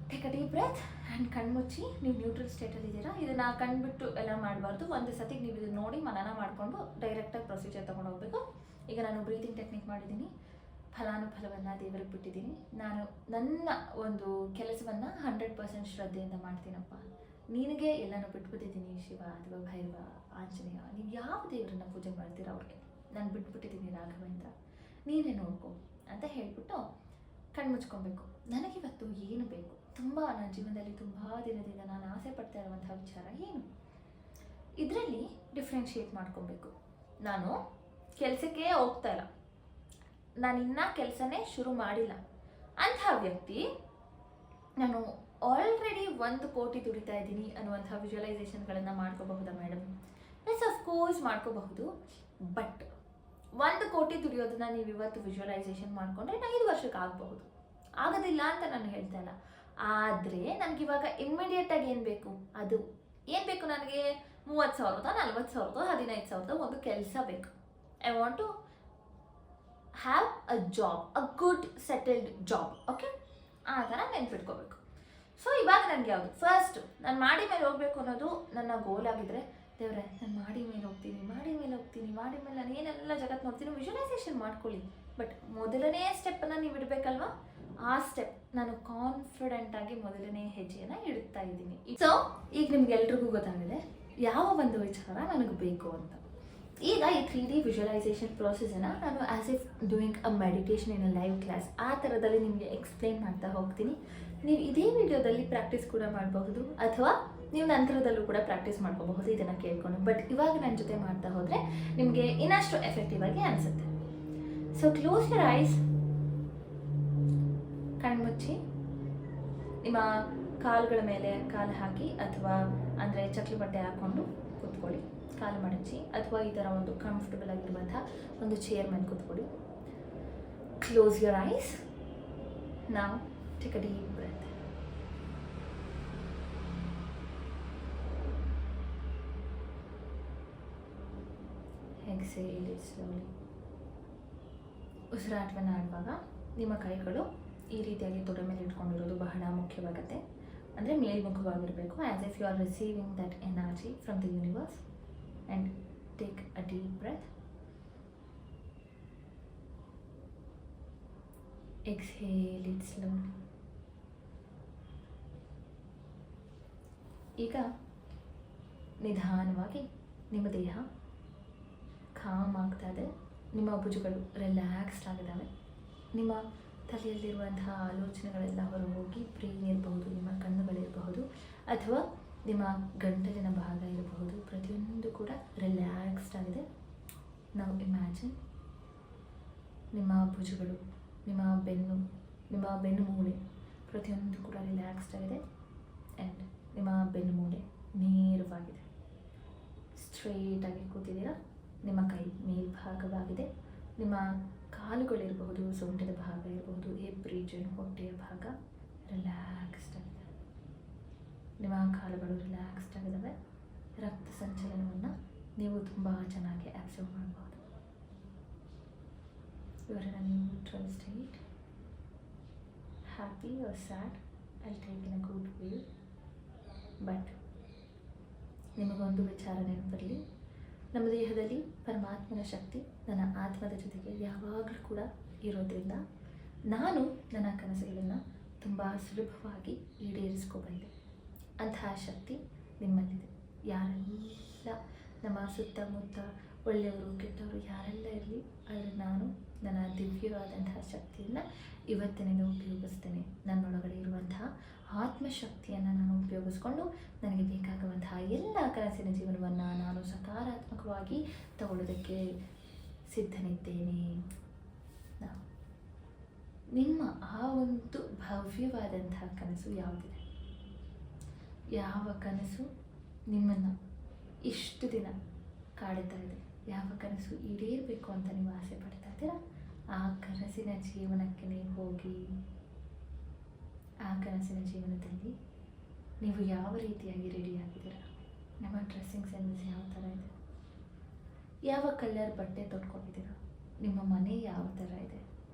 Speaker 1: Take a deep breath and ಕಣ್ಮುಚ್ಚಿ. ನೀವು ನ್ಯೂಟ್ರಲ್ ಸ್ಟೇಟಲ್ಲಿ ಇದ್ದೀರಾ, ಇದನ್ನು ಕಣ್ಬಿಟ್ಟು ಎಲ್ಲ ಮಾಡಬಾರ್ದು. ಒಂದು ಸತಿಗೆ ನೀವು ಇದನ್ನು ನೋಡಿ ಮನನ ಮಾಡಿಕೊಂಡು ಡೈರೆಕ್ಟಾಗಿ ಪ್ರೊಸೀಜರ್ ತೊಗೊಂಡು ಹೋಗಬೇಕು. ಈಗ ನಾನು ಬ್ರೀತಿಂಗ್ ಟೆಕ್ನಿಕ್ ಮಾಡಿದ್ದೀನಿ, ಫಲಾನುಫಲವನ್ನು ದೇವರಿಗೆ ಬಿಟ್ಟಿದ್ದೀನಿ. ನಾನು ನನ್ನ ಒಂದು ಕೆಲಸವನ್ನು 100% ಶ್ರದ್ಧೆಯಿಂದ ಮಾಡ್ತೀನಪ್ಪ, ನಿನಗೆ ಎಲ್ಲನೂ ಬಿಟ್ಬಿಟ್ಟಿದ್ದೀನಿ ಶಿವ ಅಥವಾ ಭೈರವ, ಆಂಜನೇಯ, ನೀವು ಯಾವ ದೇವರನ್ನ ಪೂಜೆ ಮಾಡ್ತೀರಾ ಅವ್ರಿಗೆ, ನಾನು ಬಿಟ್ಬಿಟ್ಟಿದ್ದೀನಿ ರಾಘವೇಂದ್ರ, ನೀನೇ ನೋಡ್ಕೊ ಅಂತ ಹೇಳ್ಬಿಟ್ಟು ಕಣ್ಮುಚ್ಕೊಬೇಕು. ನನಗಿವತ್ತು ಏನು ಬೇಕು, ತುಂಬ ನನ್ನ ಜೀವನದಲ್ಲಿ ತುಂಬ ದಿನದಿಂದ ನಾನು ಆಸೆ ಪಡ್ತಾ ಇರುವಂಥ ವಿಚಾರ ಏನು, ಇದರಲ್ಲಿ ಡಿಫ್ರೆನ್ಷಿಯೇಟ್ ಮಾಡ್ಕೊಬೇಕು. ನಾನು ಕೆಲಸಕ್ಕೆ ಹೋಗ್ತಾ ಇಲ್ಲ, ನಾನಿನ್ನೂ ಕೆಲಸನೇ ಶುರು ಮಾಡಿಲ್ಲ ಅಂಥ ವ್ಯಕ್ತಿ ನಾನು ಆಲ್ರೆಡಿ 1 ಕೋಟಿ ದುಡಿತಾ ಇದ್ದೀನಿ ಅನ್ನುವಂಥ ವಿಜುವಲೈಸೇಷನ್ಗಳನ್ನು ಮಾಡ್ಕೋಬಹುದಾ ಮೇಡಮ್? ಎಸ್, ಅಫ್ಕೋರ್ಸ್ ಮಾಡ್ಕೋಬಹುದು. ಬಟ್ 1 ಕೋಟಿ ದುಡಿಯೋದನ್ನ ನೀವು ಇವತ್ತು ವಿಜುವಲೈಸೇಷನ್ ಮಾಡಿಕೊಂಡ್ರೆ 5 ವರ್ಷಕ್ಕೆ ಆಗಬಹುದು, ಆಗೋದಿಲ್ಲ ಅಂತ ನಾನು ಹೇಳ್ತಾ ಇಲ್ಲ. ಆದರೆ ನನಗಿವಾಗ ಇಮ್ಮಿಡಿಯೇಟಾಗಿ ಏನು ಬೇಕು, ಅದು ಏನು ಬೇಕು, ನನಗೆ 30,000, 40,000, 15,000 ಒಂದು ಕೆಲಸ ಬೇಕು. I want to have a job, a good settled job. Okay, ಆ ಥರ ನೆನ್ಪಿಟ್ಕೋಬೇಕು. ಸೊ ಇವಾಗ ನನಗೆ ಯಾವುದು ಫಸ್ಟ್, ನಾನು ಮಾಡಿ ಮೇಲೆ ಹೋಗಬೇಕು ಅನ್ನೋದು ನನ್ನ ಗೋಲ್ ಆಗಿದ್ರೆ, ದೇವ್ರೆ ನಾನು ಮಾಡಿ ಮೇಲೆ ಹೋಗ್ತೀನಿ, ಮಾಡಿ ಮೇಲೆ ನಾನು ಏನೆಲ್ಲ ಜಗತ್ತು ನೋಡ್ತೀನಿ, ವಿಜುವಲೈಸೇಷನ್ ಮಾಡ್ಕೊಳ್ಳಿ. ಬಟ್ ಮೊದಲನೇ ಸ್ಟೆಪ್ಪನ್ನು ನೀವು ಇಡಬೇಕಲ್ವಾ, ಆ ಸ್ಟೆಪ್ ನಾನು ಕಾನ್ಫಿಡೆಂಟಾಗಿ ಮೊದಲನೇ ಹೆಜ್ಜೆಯನ್ನು ಇಡ್ತಾ ಇದ್ದೀನಿ. ಸೊ ಈಗ ನಿಮ್ಗೆಲ್ರಿಗೂ ಗೊತ್ತಾಗಿದೆ ಯಾವ ಒಂದು ವಿಚಾರ ನನಗೆ ಬೇಕು ಅಂತ. ಈಗ ಈ 3D ವಿಜುವಲೈಸೇಷನ್ ಪ್ರಾಸೆಸನ್ನು ನಾನು as if doing a meditation in a live class ಆ ಥರದಲ್ಲಿ ನಿಮಗೆ ಎಕ್ಸ್ಪ್ಲೇನ್ ಮಾಡ್ತಾ ಹೋಗ್ತೀನಿ. ನೀವು ಇದೇ ವಿಡಿಯೋದಲ್ಲಿ ಪ್ರಾಕ್ಟೀಸ್ ಕೂಡ ಮಾಡಬಹುದು, ಅಥವಾ ನೀವು ನಂತರದಲ್ಲೂ ಕೂಡ ಪ್ರಾಕ್ಟೀಸ್ ಮಾಡ್ಕೋಬಹುದು ಇದನ್ನು ಕೇಳ್ಕೊಂಡು. ಬಟ್ ಇವಾಗ ನನ್ನ ಜೊತೆ ಮಾಡ್ತಾ ಹೋದರೆ ನಿಮಗೆ ಇನ್ನಷ್ಟು ಎಫೆಕ್ಟಿವ್ ಆಗಿ ಅನಿಸುತ್ತೆ. ಸೊ ಕ್ಲೋಸ್ ಯುವರ್ ಐಸ್, ಕಣ್ಮುಚ್ಚಿ, ನಿಮ್ಮ ಕಾಲುಗಳ ಮೇಲೆ ಕಾಲು ಹಾಕಿ, ಅಥವಾ ಅಂದರೆ ಚಕ್ಲಿ ಬಟ್ಟೆ ಹಾಕ್ಕೊಂಡು ಕೂತ್ಕೊಳ್ಳಿ, ಕಾಲು ಮಡಚಿ, ಅಥವಾ ಈ ಥರ ಒಂದು ಕಂಫರ್ಟಬಲ್ ಆಗಿರುವಂಥ ಒಂದು ಚೇರ್ ಮೇಲೆ ಕೂತ್ಕೊಳ್ಳಿ. Close your eyes. ನಾವು take a deep breath. Exhale it slowly. ಉಸಿರಾಟವನ್ನು ಆಡುವಾಗ ನಿಮ್ಮ ಕೈಗಳು ಈ ರೀತಿಯಾಗಿ ತೊಡೆ ಮೇಲೆ ಇಟ್ಕೊಂಡಿರೋದು ಬಹಳ ಮುಖ್ಯವಾಗುತ್ತೆ. ಅಂದರೆ ಮೇಲ್ಮುಖವಾಗಿರಬೇಕು, as if you are receiving that energy from the universe. And take a deep breath. Exhale it slowly. ಈಗ ನಿಧಾನವಾಗಿ ನಿಮ್ಮ ದೇಹ ಕಾಮ್ ಆಗ್ತಾ ಇದೆ, ನಿಮ್ಮ ಭುಜಗಳು ರಿಲ್ಯಾಕ್ಸ್ಡ್ ಆಗಿದ್ದಾವೆ, ನಿಮ್ಮ ತಲೆಯಲ್ಲಿರುವಂತಹ ಆಲೋಚನೆಗಳೆಲ್ಲ ಹೊರ ಹೋಗಿ ಬ್ರೈನ್ ಇರಬಹುದು, ನಿಮ್ಮ ಕಣ್ಣುಗಳಿರಬಹುದು, ಅಥವಾ ನಿಮ್ಮ ಗಂಟಲಿನ ಭಾಗ ಇರಬಹುದು, ಪ್ರತಿಯೊಂದು ಕೂಡ ರಿಲ್ಯಾಕ್ಸ್ಡ್ ಆಗಿದೆ. ನಾವು ಇಮ್ಯಾಜಿನ್ ನಿಮ್ಮ ಭುಜಗಳು, ನಿಮ್ಮ ಬೆನ್ನು ಮೂಳೆ ಪ್ರತಿಯೊಂದು ಕೂಡ ರಿಲ್ಯಾಕ್ಸ್ಡ್ ಆಗಿದೆ. ಆ್ಯಂಡ್ ನಿಮ್ಮ ಬೆನ್ನು ಮೂಳೆ ನೇರವಾಗಿದೆ, ಸ್ಟ್ರೈಟಾಗಿ ಕೂತಿದ್ದೀರಾ. ನಿಮ್ಮ ಕೈ ಮೇಲ್ಭಾಗವಾಗಿದೆ, ನಿಮ್ಮ ಕಾಲುಗಳಿರಬಹುದು, ಸೊಂಟದ ಭಾಗ ಇರಬಹುದು, ಹಿಪ್ ರೀಜನ್, ಹೊಟ್ಟೆಯ ಭಾಗ ರಿಲ್ಯಾಕ್ಸ್ಡ್ ಆಗಿದೆ. ನಿಮ್ಮ ಕಾಲುಗಳು ರಿಲ್ಯಾಕ್ಸ್ಡ್ ಆಗಿದ್ದಾವೆ. ರಕ್ತ ಸಂಚಲನವನ್ನು ನೀವು ತುಂಬ ಚೆನ್ನಾಗಿ ಅಬ್ಸರ್ವ್ ಮಾಡಬಹುದು. You are in a neutral state. Happy or sad, I take in a good way. But ನಿಮಗೊಂದು ವಿಚಾರ ನೆನಪಿರಲಿ, ನಮ್ಮ ದೇಹದಲ್ಲಿ ಪರಮಾತ್ಮನ ಶಕ್ತಿ ನನ್ನ ಆತ್ಮದ ಜೊತೆಗೆ ಯಾವಾಗಲೂ ಕೂಡ ಇರೋದ್ರಿಂದ ನಾನು ನನ್ನ ಕನಸುಗಳನ್ನು ತುಂಬ ಸುಲಭವಾಗಿ ಈಡೇರಿಸ್ಕೊಬಲ್ಲೆ. ಅಂತಹ ಶಕ್ತಿ ನಿಮ್ಮಲ್ಲಿದೆ. ಯಾರೆಲ್ಲ ನಮ್ಮ ಸುತ್ತಮುತ್ತ ಒಳ್ಳೆಯವರು ಕೆಟ್ಟವರು ಯಾರೆಲ್ಲ ಇರಲಿ, ಆದರೆ ನಾನು ನನ್ನ ದಿವ್ಯವಾದಂತಹ ಶಕ್ತಿಯನ್ನು ಇವತ್ತಿನಿಂದ ಉಪಯೋಗಿಸ್ತೇನೆ. ನನ್ನೊಳಗಡೆ ಇರುವಂತಹ ಆತ್ಮಶಕ್ತಿಯನ್ನು ನಾನು ಉಪಯೋಗಿಸ್ಕೊಂಡು ನನಗೆ ಬೇಕಾಗುವಂತಹ ಎಲ್ಲ ಕನಸಿನ ಜೀವನವನ್ನು ನಾನು ಸಕಾರಾತ್ಮಕವಾಗಿ ತಗೊಳ್ಳೋದಕ್ಕೆ ಸಿದ್ಧನಿದ್ದೇನೆ. ನಿಮ್ಮ ಆ ಒಂದು ಭವ್ಯವಾದಂತಹ ಕನಸು ಯಾವುದಿದೆ? ಯಾವ ಕನಸು ನಿಮ್ಮನ್ನು ಇಷ್ಟು ದಿನ ಕಾಡುತ್ತಾ ಇದೆ? ಯಾವ ಕನಸು ಈಡೇರಬೇಕು ಅಂತ ನೀವು ಆಸೆ ಪಡ್ತಾ ಇದ್ದೀರಾ? ಆ ಕನಸಿನ ಜೀವನಕ್ಕೆ ನೀವು ಹೋಗಿ ಆ ಕನಸಿನ ಜೀವನದಲ್ಲಿ ನೀವು ಯಾವ ರೀತಿಯಾಗಿ ರೆಡಿಯಾಗಿದ್ದೀರಾ? ನಿಮ್ಮ ಡ್ರೆಸ್ಸಿಂಗ್ ಸೆನ್ಸ್ ಯಾವ ಥರ ಇದೆ? ಯಾವ ಕಲರ್ ಬಟ್ಟೆ ತೊಟ್ಕೊಂಡಿದ್ದೀರಾ? ನಿಮ್ಮ ಮನೆ ಯಾವ ಥರ ಇದೆ?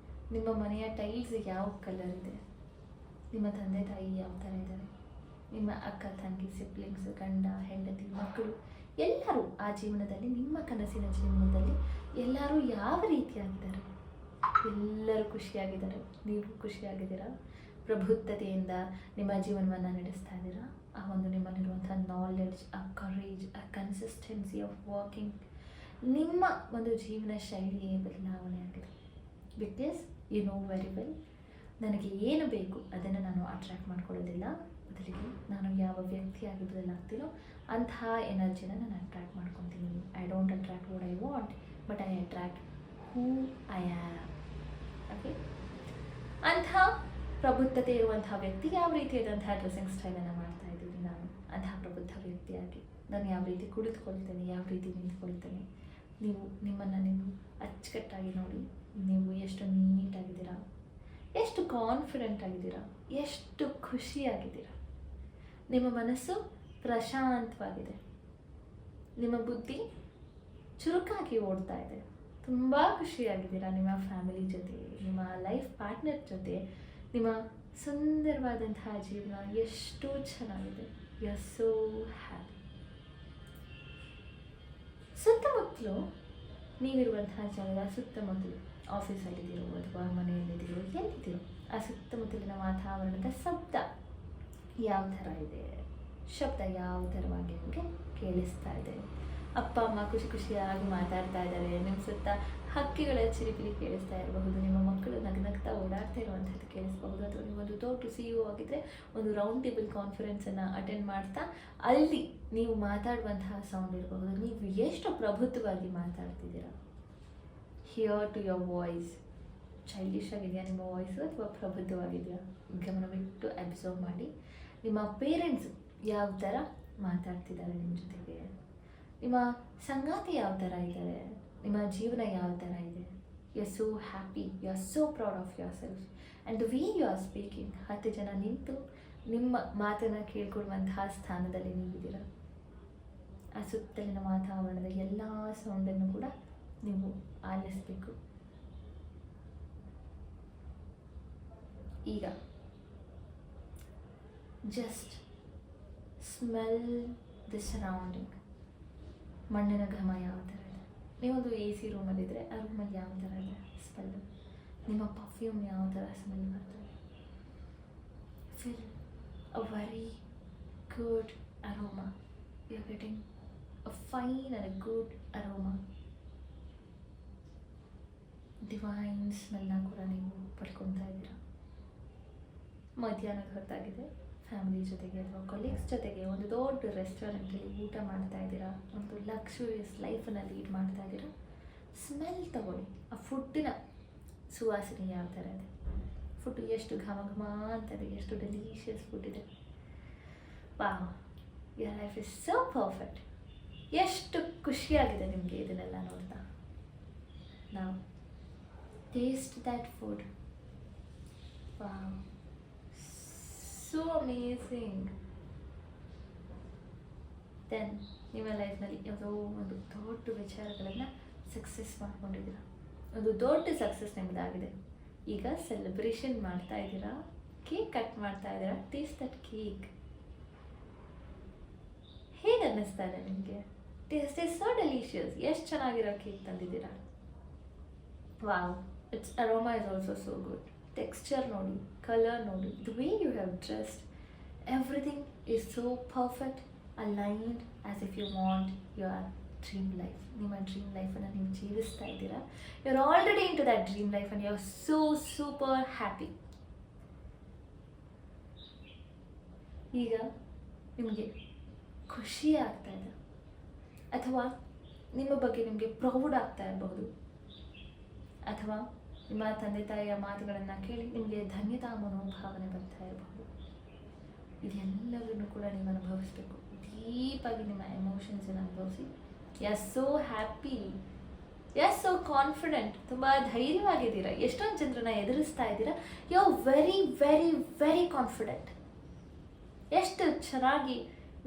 Speaker 1: ನಿಮ್ಮ ಮನೆಯ ಟೈಲ್ಸ್ ಯಾವ ಕಲರ್ ಇದೆ? ನಿಮ್ಮ ತಂದೆ ತಾಯಿ ಯಾವ ಥರ ಇದ್ದಾರೆ? ನಿಮ್ಮ ಅಕ್ಕ ತಂಗಿ, ಸಿಬ್ಲಿಂಗ್ಸ್, ಗಂಡ ಹೆಂಡತಿ, ಮಕ್ಕಳು ಎಲ್ಲರೂ ಆ ಜೀವನದಲ್ಲಿ, ನಿಮ್ಮ ಕನಸಿನ ಜೀವನದಲ್ಲಿ ಎಲ್ಲರೂ ಯಾವ ರೀತಿಯಾಗಿದ್ದಾರೆ? ಎಲ್ಲರೂ ಖುಷಿಯಾಗಿದ್ದಾರೆ, ನೀವು ಖುಷಿಯಾಗಿದ್ದೀರಾ? ಪ್ರಬುದ್ಧತೆಯಿಂದ ನಿಮ್ಮ ಜೀವನವನ್ನು ನಡೆಸ್ತಾ ಇದ್ದೀರಾ. ಆ ಒಂದು ನಿಮ್ಮಲ್ಲಿರುವಂಥ ನಾಲೆಡ್ಜ್, ಆ ಕರೇಜ್, ಆ ಕನ್ಸಿಸ್ಟೆನ್ಸಿ ಆಫ್ ವರ್ಕಿಂಗ್, ನಿಮ್ಮ ಒಂದು ಜೀವನ ಶೈಲಿಯೇ ಬದಲಾವಣೆ ಆಗಿದೆ. Because you know very well, ನನಗೆ ಏನು ಬೇಕು ಅದನ್ನು ನಾನು ಅಟ್ರ್ಯಾಕ್ಟ್ ಮಾಡ್ಕೊಳ್ಳೋದಿಲ್ಲ, ಬದಲಿಗೆ ನಾನು ಯಾವ ವ್ಯಕ್ತಿಯಾಗಿ ಬದಲಾಗ್ತೀನೋ ಅಂತಹ ಎನರ್ಜಿನ ನಾನು ಅಟ್ರ್ಯಾಕ್ಟ್ ಮಾಡ್ಕೊತೀನಿ. I don't attract what I want, but I attract who I am. Okay, ಅಂಥ ಪ್ರಬುದ್ಧತೆ ಇರುವಂತಹ ವ್ಯಕ್ತಿ ಯಾವ ರೀತಿಯಾದಂತಹ ಡ್ರೆಸ್ಸಿಂಗ್ ಸ್ಟೈಲನ್ನು ಮಾಡ್ತಾ ಇದ್ದೀನಿ ನಾನು, ಅಂತಹ ಪ್ರಬುದ್ಧ ವ್ಯಕ್ತಿಯಾಗಿ ನಾನು ಯಾವ ರೀತಿ ಕುಳಿತುಕೊಳ್ತೇನೆ, ಯಾವ ರೀತಿ ನಿಂತ್ಕೊಳ್ತೇನೆ. ನೀವು ನಿಮ್ಮನ್ನು ನೀವು ಅಚ್ಚುಕಟ್ಟಾಗಿ ನೋಡಿ. ನೀವು ಎಷ್ಟು ನೀಟಾಗಿದ್ದೀರಾ, ಎಷ್ಟು ಕಾನ್ಫಿಡೆಂಟ್ ಆಗಿದ್ದೀರಾ, ಎಷ್ಟು ಖುಷಿಯಾಗಿದ್ದೀರಾ. ನಿಮ್ಮ ಮನಸ್ಸು ಪ್ರಶಾಂತವಾಗಿದೆ, ನಿಮ್ಮ ಬುದ್ಧಿ ಚುರುಕಾಗಿ ಓಡ್ತಾ ಇದೆ, ತುಂಬ ಖುಷಿಯಾಗಿದ್ದೀರಾ. ನಿಮ್ಮ ಫ್ಯಾಮಿಲಿ ಜೊತೆ, ನಿಮ್ಮ ಲೈಫ್ ಪಾರ್ಟ್ನರ್ ಜೊತೆ ನಿಮ್ಮ ಸುಂದರವಾದಂತಹ ಜೀವನ ಎಷ್ಟು ಚೆನ್ನಾಗಿದೆ. You are so happy. ಸುತ್ತಮುತ್ತಲು ನೀವಿರುವಂತಹ ಜಾಗ, ಸುತ್ತಮುತ್ತಲು ಆಫೀಸಲ್ಲಿದ್ದೀರೋ ಅಥವಾ ಮನೆಯಲ್ಲಿದ್ದೀರೋ, ಎಲ್ಲಿದ್ದೀರೋ, ಆ ಸುತ್ತಮುತ್ತಲಿನ ವಾತಾವರಣದ ಶಬ್ದ ಯಾವ ಥರ ಇದೆ, ಶಬ್ದ ಯಾವ ಥರವಾಗಿ ನಿಮಗೆ ಕೇಳಿಸ್ತಾ ಇದೆ. ಅಪ್ಪ ಅಮ್ಮ ಖುಷಿ ಖುಷಿಯಾಗಿ ಮಾತಾಡ್ತಾ ಇದ್ದಾರೆ, ನಿಮ್ಮ ಸುತ್ತ ಹಕ್ಕಿಗಳ ಚಿರಿಪಿರಿ ಕೇಳಿಸ್ತಾ ಇರಬಹುದು, ನಿಮ್ಮ ಮಕ್ಕಳು ನಗ್ನಗ್ತಾ ಓಡಾಡ್ತಾ ಇರುವಂಥದ್ದು ಕೇಳಿಸ್ಬಹುದು, ಅಥವಾ ನೀವೊಂದು ದೊಡ್ಡ CEO ಆಗಿದ್ದರೆ ಒಂದು ರೌಂಡ್ ಟೇಬಲ್ ಕಾನ್ಫರೆನ್ಸನ್ನು ಅಟೆಂಡ್ ಮಾಡ್ತಾ ಅಲ್ಲಿ ನೀವು ಮಾತಾಡುವಂತಹ ಸೌಂಡ್ ಇರಬಹುದು. ನೀವು ಎಷ್ಟು ಪ್ರಬುದ್ಧವಾಗಿ ಮಾತಾಡ್ತಿದ್ದೀರಾ. Hear to your voice. Childish ಆಗಿದೆಯಾ ನಿಮ್ಮ ವಾಯ್ಸು ಅಥವಾ ಪ್ರಬುದ್ಧವಾಗಿದೆಯಾ? ಗಮನವಿಟ್ಟು ಅಬ್ಸರ್ವ್ ಮಾಡಿ. ನಿಮ್ಮ ಪೇರೆಂಟ್ಸ್ ಯಾವ ಥರ ಮಾತಾಡ್ತಿದ್ದಾರೆ ನಿಮ್ಮ ಜೊತೆಗೆ, ನಿಮ್ಮ ಸಂಗಾತಿ ಯಾವ ಥರ ಇದ್ದಾರೆ, ನಿಮ್ಮ ಜೀವನ ಯಾವ ಥರ ಇದೆ. You are so happy, you are so proud of yourself and the way you are speaking. 10 ಜನ ನಿಂತು ನಿಮ್ಮ ಮಾತನ್ನು ಕೇಳ್ಕೊಡುವಂತಹ ಸ್ಥಾನದಲ್ಲಿ ನೀವಿದ್ದೀರಾ. ಆ ಸುತ್ತಲಿನ ವಾತಾವರಣದ ಎಲ್ಲ ಸೌಂಡನ್ನು ಕೂಡ ನೀವು ಆಲಿಸಬೇಕು. ಈಗ ಜಸ್ಟ್ ಸ್ಮೆಲ್ ದಿ ಸರೌಂಡಿಂಗ್. ಮಣ್ಣಿನ ಘಮ ಯಾವ ಥರ ಇದೆ, ನೀವೊಂದು AC ರೂಮಲ್ಲಿದ್ದರೆ ಆ ರೂಮಲ್ಲಿ ಯಾವ ಥರ ಇದೆ ಸ್ಮೆಲ್ಲು, ನಿಮ್ಮ ಪರ್ಫ್ಯೂಮ್ ಯಾವ ಥರ ಸ್ಮೆಲ್ ಬರ್ತದೆ. Feel a very good aroma. You are getting a fine and a good aroma. Divine ಸ್ಮೆಲ್ನ ಕೂಡ ನೀವು ಪಡ್ಕೊತಾ ಇದ್ದೀರಾ. ಮಧ್ಯಾಹ್ನದ ಹೊತ್ತಾಗಿದೆ, ಫ್ಯಾಮಿಲಿ ಜೊತೆಗೆ ಅಥವಾ ಕೊಲೀಗ್ಸ್ ಜೊತೆಗೆ ಒಂದು ದೊಡ್ಡ ರೆಸ್ಟೋರೆಂಟಲ್ಲಿ ಊಟ ಮಾಡ್ತಾ ಇದ್ದೀರಾ, ಒಂದು ಲಕ್ಸುರಿಯಸ್ ಲೈಫನ್ನು ಲೀಡ್ ಮಾಡ್ತಾ ಇದ್ದೀರಾ. ಸ್ಮೆಲ್ ತಗೊಳ್ಳಿ, ಆ ಫುಡ್ಡಿನ ಸುವಾಸನೆ ಯಾವ ಥರ ಇದೆ, ಫುಡ್ಡು ಎಷ್ಟು ಘಮ ಘಮ ಅಂತಿದೆ, ಎಷ್ಟು ಡೆಲಿಷಿಯಸ್ ಫುಡ್ ಇದೆ. Wow, your life is so perfect. ಎಷ್ಟು ಖುಷಿಯಾಗಿದೆ ನಿಮಗೆ ಇದನ್ನೆಲ್ಲ ನೋಡ್ತಾ. ನಾವು taste that food. Wow, so amazing. Then ನಿಮ್ಮ ಲೈಫ್ನಲ್ಲಿ ಯಾವುದೋ ಒಂದು ದೊಡ್ಡ ವಿಚಾರಗಳನ್ನು ಸಕ್ಸಸ್ ಮಾಡ್ಕೊಂಡಿದ್ದೀರ, ಒಂದು ದೊಡ್ಡ ಸಕ್ಸಸ್ ನಿಮ್ಮದಾಗಿದೆ. ಈಗ ಸೆಲೆಬ್ರೇಷನ್ ಮಾಡ್ತಾ ಇದ್ದೀರಾ, ಕೇಕ್ ಕಟ್ ಮಾಡ್ತಾ ಇದ್ದೀರಾ. Taste that cake. ಹೇಗೆ ಅನ್ನಿಸ್ತಾ ಇದೆ ನಿಮಗೆ? Taste is so delicious. ಎಷ್ಟು ಚೆನ್ನಾಗಿರೋ ಕೇಕ್ ತಂದಿದ್ದೀರಾ. Wow, it's aroma is also so good. Texture ನೋಡಿ, ಕಲರ್ ನೋಡಿ, the way you have dressed, everything is so perfect, aligned as if you want your dream life. ನಿಮ್ಮ dream ಲೈಫನ್ನು ನೀವು ಜೀವಿಸ್ತಾ ಇದ್ದೀರಾ. You are already into that dream life and you are so super happy. ಈಗ ನಿಮಗೆ ಖುಷಿ ಆಗ್ತಾ ಇದೆ, ಅಥವಾ ನಿಮ್ಮ ಬಗ್ಗೆ ನಿಮಗೆ ಪ್ರೌಡ್ ಆಗ್ತಾ ಇರಬಹುದು, ಅಥವಾ ನಿಮ್ಮ ತಂದೆ ತಾಯಿಯ ಮಾತುಗಳನ್ನು ಕೇಳಿ ನಿಮಗೆ ಧನ್ಯತಾ ಮನೋಭಾವನೆ ಬರ್ತಾ ಇರಬಹುದು. ಇದೆಲ್ಲವನ್ನೂ ಕೂಡ ನೀವು ಅನುಭವಿಸ್ಬೇಕು. ಡೀಪಾಗಿ ನಿಮ್ಮ ಎಮೋಷನ್ಸನ್ನು ಅನುಭವಿಸಿ. You are so happy, you are so confident. ತುಂಬ ಧೈರ್ಯವಾಗಿದ್ದೀರಾ. ಎಷ್ಟೊಂದು ಜನರನ್ನ ಎದುರಿಸ್ತಾ ಇದ್ದೀರಾ. You are very very very confident. ಎಷ್ಟು ಚೆನ್ನಾಗಿ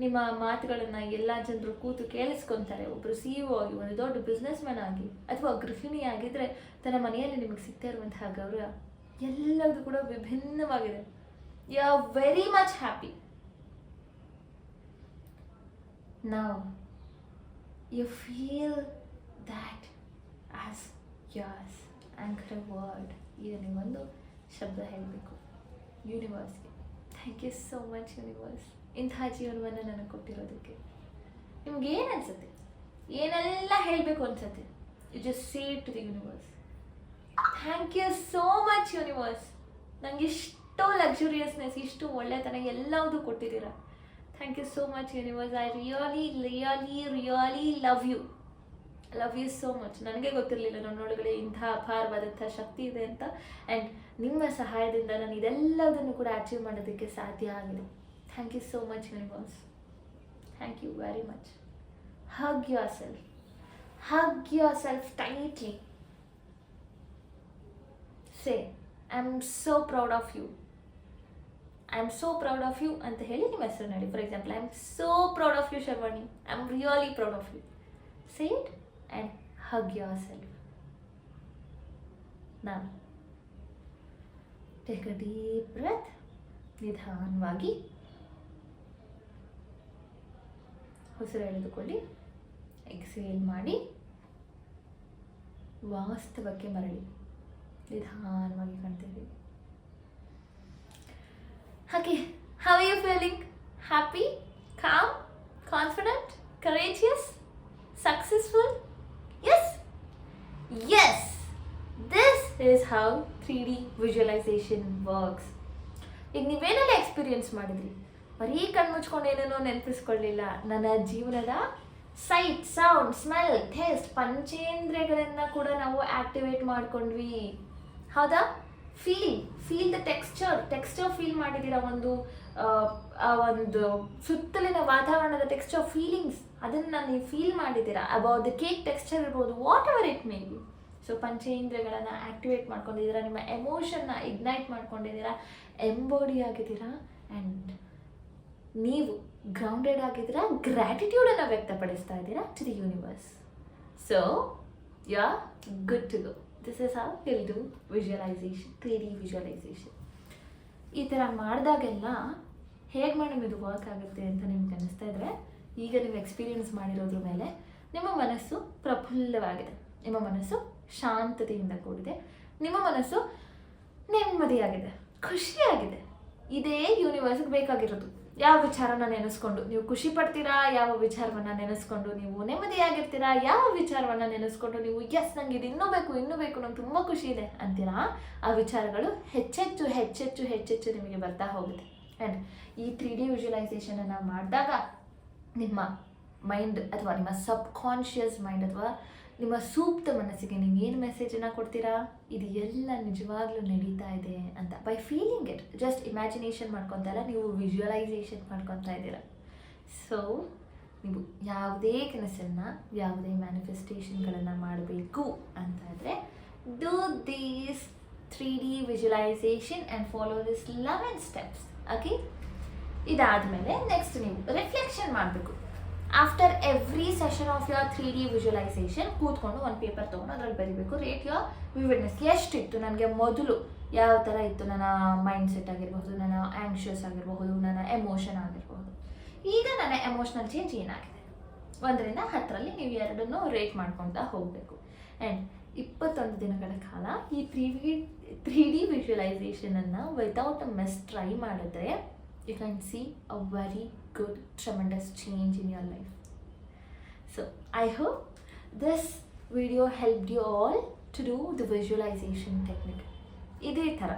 Speaker 1: ನಿಮ್ಮ ಮಾತುಗಳನ್ನು ಎಲ್ಲ ಜನರು ಕೂತು ಕೇಳಿಸ್ಕೊತಾರೆ. ಒಬ್ಬರು CEO ಆಗಿ, ಒಂದು ದೊಡ್ಡ ಬಿಸ್ನೆಸ್ ಮ್ಯಾನ್ ಆಗಿ, ಅಥವಾ ಗೃಹಿಣಿ ಆಗಿದ್ದರೆ ತನ್ನ ಮನೆಯಲ್ಲಿ ನಿಮಗೆ ಸಿಗ್ತಾ ಇರುವಂತಹ ಗೌರವ ಎಲ್ಲದೂ ಕೂಡ ವಿಭಿನ್ನವಾಗಿದೆ. You are very much happy. Now you feel that as yours. Anchor word. ಈಗ ನೀವೊಂದು ಶಬ್ದ ಹೇಳಬೇಕು. ಯೂನಿವರ್ಸ್ಗೆ thank you so much universe, ಇಂತಹ ಜೀವನವನ್ನು ನನಗೆ ಕೊಟ್ಟಿರೋದಕ್ಕೆ. ನಿಮ್ಗೆ ಏನು ಅನ್ಸುತ್ತೆ, ಏನೆಲ್ಲ ಹೇಳಬೇಕು ಅನ್ಸುತ್ತೆ, you just say to the universe, thank you so much universe, ನನಗೆ ಇಷ್ಟು ಲಕ್ಸುರಿಯಸ್ನೆಸ್, ಇಷ್ಟು ಒಳ್ಳೆತನ ಎಲ್ಲವೂ ಕೊಟ್ಟಿದ್ದೀರಾ. Thank you so much universe, I really really really love you so much. ನನಗೆ ಗೊತ್ತಿರಲಿಲ್ಲ ನನ್ನೊಳಗಡೆ ಇಂಥ ಅಪಾರವಾದಂಥ ಶಕ್ತಿ ಇದೆ ಅಂತ. ಆ್ಯಂಡ್ ನಿಮ್ಮ ಸಹಾಯದಿಂದ ನಾನು ಇದೆಲ್ಲದನ್ನು ಕೂಡ ಅಚೀವ್ ಮಾಡೋದಕ್ಕೆ ಸಾಧ್ಯ ಆಗಿದೆ. Thank you so much universe, thank you very much. Hug yourself tightly. Say I am so proud of you, I am so proud of you ಅಂತ ಹೇಳಿ ನಿಮ್ಮ ಹೆಸರು ನೋಡಿ. For example, I am so proud of you Sharvani, I am really proud of you. Say it and hug yourself. Now take a deep breath. ನಿಧಾನವಾಗಿ ಉಸಿರು ಎಳೆದುಕೊಳ್ಳಿ, exhale ಮಾಡಿ ವಾಸ್ತವಕ್ಕೆ ಮರಳಿ ನಿಧಾನವಾಗಿ ಕಾಣ್ತೀವಿ. Okay, how are you feeling? Happy, calm, confident, courageous, successful? Yes, this is how 3D visualization works. ಈಗ ನೀವೇನೆಲ್ಲ experience ಮಾಡಿದ್ರಿ, ಬರೀ ಕಣ್ಮುಚ್ಕೊಂಡು ಏನೇನೋ ನೆನಪಿಸ್ಕೊಳ್ಳಿಲ್ಲ. ನನ್ನ ಜೀವನದ ಸೈಟ್, ಸೌಂಡ್, ಸ್ಮೆಲ್, ಟೇಸ್ಟ್ ಪಂಚೇಂದ್ರಿಯಗಳನ್ನು ಕೂಡ ನಾವು ಆಕ್ಟಿವೇಟ್ ಮಾಡ್ಕೊಂಡ್ವಿ. ಹೌದಾ? ಫೀಲ್ ದ ಟೆಕ್ಸ್ಚರ್ ಫೀಲ್ ಮಾಡಿದ್ದೀರಾ. ಒಂದು ಸುತ್ತಲಿನ ವಾತಾವರಣದ ಟೆಕ್ಸ್ಚರ್, ಫೀಲಿಂಗ್ಸ್, ಅದನ್ನು ನೀವು ಫೀಲ್ ಮಾಡಿದ್ದೀರಾ. ಅಬೌಟ್ ದ ಕೇಕ್ ಟೆಕ್ಸ್ಚರ್ ಇರ್ಬೋದು, whatever it may be. So ಪಂಚೇಂದ್ರಿಯಗಳನ್ನು ಆ್ಯಕ್ಟಿವೇಟ್ ಮಾಡ್ಕೊಂಡಿದ್ದೀರಾ, ನಿಮ್ಮ ಎಮೋಷನ್ನ ಇಗ್ನೈಟ್ ಮಾಡ್ಕೊಂಡಿದ್ದೀರಾ, ಎಂಬಾಡಿ ಆಗಿದ್ದೀರಾ, ಆ್ಯಂಡ್ ನೀವು ಗ್ರೌಂಡೆಡ್ ಆಗಿದ್ದೀರಾ, ಗ್ರ್ಯಾಟಿಟ್ಯೂಡನ್ನು ವ್ಯಕ್ತಪಡಿಸ್ತಾ ಇದ್ದೀರಾ to the universe. So you are good to go. This is how will do visualization, 3D visualization. ಈ ಥರ ಮಾಡಿದಾಗೆಲ್ಲ ಹೇಗೆ ಮೇಡಮ್ ಇದು ವರ್ಕ್ ಆಗುತ್ತೆ ಅಂತ ನಿಮ್ಗೆ ಅನ್ನಿಸ್ತಾ ಇದ್ದರೆ, ಈಗ ನೀವು ಎಕ್ಸ್ಪೀರಿಯನ್ಸ್ ಮಾಡಿರೋದ್ರ ಮೇಲೆ ನಿಮ್ಮ ಮನಸ್ಸು ಪ್ರಫುಲ್ಲವಾಗಿದೆ, ನಿಮ್ಮ ಮನಸ್ಸು ಶಾಂತತೆಯಿಂದ ಕೂಡಿದೆ, ನಿಮ್ಮ ಮನಸ್ಸು ನೆಮ್ಮದಿಯಾಗಿದೆ, ಖುಷಿಯಾಗಿದೆ. ಇದೇ ಯೂನಿವರ್ಸ್ಗೆ ಬೇಕಾಗಿರೋದು. ಯಾವ ವಿಚಾರನ ನೆನೆಸ್ಕೊಂಡು ನೀವು ಖುಷಿ ಪಡ್ತೀರಾ, ಯಾವ ವಿಚಾರವನ್ನು ನೆನೆಸ್ಕೊಂಡು ನೀವು ನೆಮ್ಮದಿಯಾಗಿರ್ತೀರಾ, ಯಾವ ವಿಚಾರವನ್ನು ನೆನೆಸ್ಕೊಂಡು ನೀವು ಎಸ್ ನನಗೆ ಇದು ಇನ್ನೂ ಬೇಕು ನಂಗೆ ತುಂಬ ಖುಷಿ ಇದೆ ಅಂತೀರಾ, ಆ ವಿಚಾರಗಳು ಹೆಚ್ಚೆಚ್ಚು ನಿಮಗೆ ಬರ್ತಾ ಹೋಗುತ್ತೆ. ಆ್ಯಂಡ್ ಈ 3D ವಿಜುವಲೈಸೇಷನನ್ನು ಮಾಡಿದಾಗ ನಿಮ್ಮ ಮೈಂಡ್ ಅಥವಾ ನಿಮ್ಮ ಸಬ್ಕಾನ್ಷಿಯಸ್ ಮೈಂಡ್ ಅಥವಾ ನಿಮ್ಮ ಸೂಕ್ತ ಮನಸ್ಸಿಗೆ ನೀವು ಏನು ಮೆಸೇಜನ್ನು ಕೊಡ್ತೀರಾ, ಇದು ಎಲ್ಲ ನಿಜವಾಗ್ಲೂ ನಡೀತಾ ಇದೆ ಅಂತ. By feeling it, just imagination ಮಾಡ್ಕೊತಾ ಇಲ್ಲ, ನೀವು ವಿಜುವಲೈಸೇಷನ್ ಮಾಡ್ಕೊತಾ ಇದ್ದೀರಾ. ಸೊ ನೀವು ಯಾವುದೇ ಕನಸನ್ನು, ಯಾವುದೇ ಮ್ಯಾನಿಫೆಸ್ಟೇಷನ್ಗಳನ್ನು ಮಾಡಬೇಕು ಅಂತ ಇದ್ದರೆ, do these 3D visualisation and follow this 11 steps. Okay, ಇದಾದಮೇಲೆ ನೆಕ್ಸ್ಟ್ ನೀವು ರಿಫ್ಲೆಕ್ಷನ್ ಮಾಡಬೇಕು. After every session of your 3D visualisation ಕೂತ್ಕೊಂಡು ಒಂದು ಪೇಪರ್ ತೊಗೊಂಡು ಅದರಲ್ಲಿ ಬರೀಬೇಕು, ರೇಟ್ ಯುವರ್ ವಿವಿಡ್ನೆಸ್. ಎಷ್ಟಿತ್ತು ನನಗೆ ಮೊದಲು, ಯಾವ ಥರ ಇತ್ತು ನನ್ನ ಮೈಂಡ್ ಸೆಟ್ ಆಗಿರಬಹುದು, ನನ್ನ ಆ್ಯಂಕ್ಷಿಯಸ್ ಆಗಿರಬಹುದು, ನನ್ನ ಎಮೋಷನ್ ಆಗಿರಬಹುದು. ಈಗ ನನ್ನ ಎಮೋಷ್ನಲ್ ಚೇಂಜ್ ಏನಾಗಿದೆ, 1ರಿಂದ 10ರಲ್ಲಿ ನೀವು ಎರಡನ್ನೂ ರೇಟ್ ಮಾಡ್ಕೊತಾ ಹೋಗಬೇಕು. ಆ್ಯಂಡ್ 21 ದಿನಗಳ ಕಾಲ ಈ 3D ವಿಜುವಲೈಸೇಷನನ್ನು ವಿತೌಟ್ ಅ ಮಿಸ್ ಟ್ರೈ ಮಾಡಿದ್ರೆ, you can see a very good, tremendous change in your life. So I hope this video helped you all to do the visualization technique. ಇದೇ ಥರ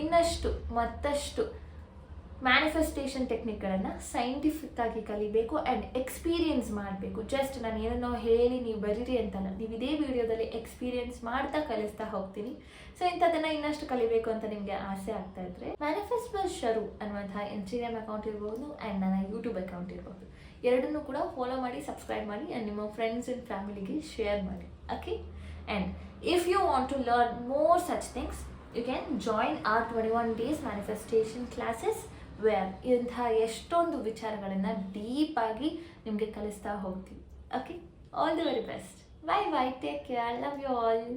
Speaker 1: ಇನ್ನಷ್ಟು ಮತ್ತಷ್ಟು ಮ್ಯಾನಿಫೆಸ್ಟೇಷನ್ ಟೆಕ್ನಿಕ್ಗಳನ್ನು ಸೈಂಟಿಫಿಕ್ ಆಗಿ ಕಲಿಬೇಕು and experience ಮಾಡಬೇಕು. Just ನಾನು ಏನನ್ನೋ ಹೇಳಿ ನೀವು ಬರೀರಿ ಅಂತಲ್ಲ, ನೀವು ಇದೇ ವಿಡಿಯೋದಲ್ಲಿ ಎಕ್ಸ್ಪೀರಿಯನ್ಸ್ ಮಾಡ್ತಾ ಕಲಿಸ್ತಾ ಹೋಗ್ತೀನಿ. ಸೊ ಇಂಥದ್ದನ್ನು ಇನ್ನಷ್ಟು ಕಲಿಬೇಕು ಅಂತ ನಿಮಗೆ ಆಸೆ ಆಗ್ತಾ ಇದ್ರೆ, ಮ್ಯಾನಿಫೆಸ್ಟ್ ಬೈ ಶರು ಅನ್ನುವಂತಹ ಇನ್ಸ್ಟಾಗ್ರಾಮ್ ಅಕೌಂಟ್ ಇರ್ಬೋದು ಆ್ಯಂಡ್ ನನ್ನ ಯೂಟ್ಯೂಬ್ ಅಕೌಂಟ್ ಇರ್ಬೋದು, ಎರಡನ್ನೂ ಕೂಡ ಫಾಲೋ ಮಾಡಿ, ಸಬ್ಸ್ಕ್ರೈಬ್ ಮಾಡಿ ಆ್ಯಂಡ್ ನಿಮ್ಮ ಫ್ರೆಂಡ್ಸ್ ಆ್ಯಂಡ್ ಫ್ಯಾಮಿಲಿಗೆ ಶೇರ್ ಮಾಡಿ. Okay, and if you want to learn more such things, you can join our 21 days manifestation classes, where ಇಂಥ ಎಷ್ಟೊಂದು ವಿಚಾರಗಳನ್ನು ಡೀಪಾಗಿ ನಿಮಗೆ ಕಲಿಸ್ತಾ ಹೋಗ್ತೀವಿ. Okay, all the very best. Bye bye, take care, love you all.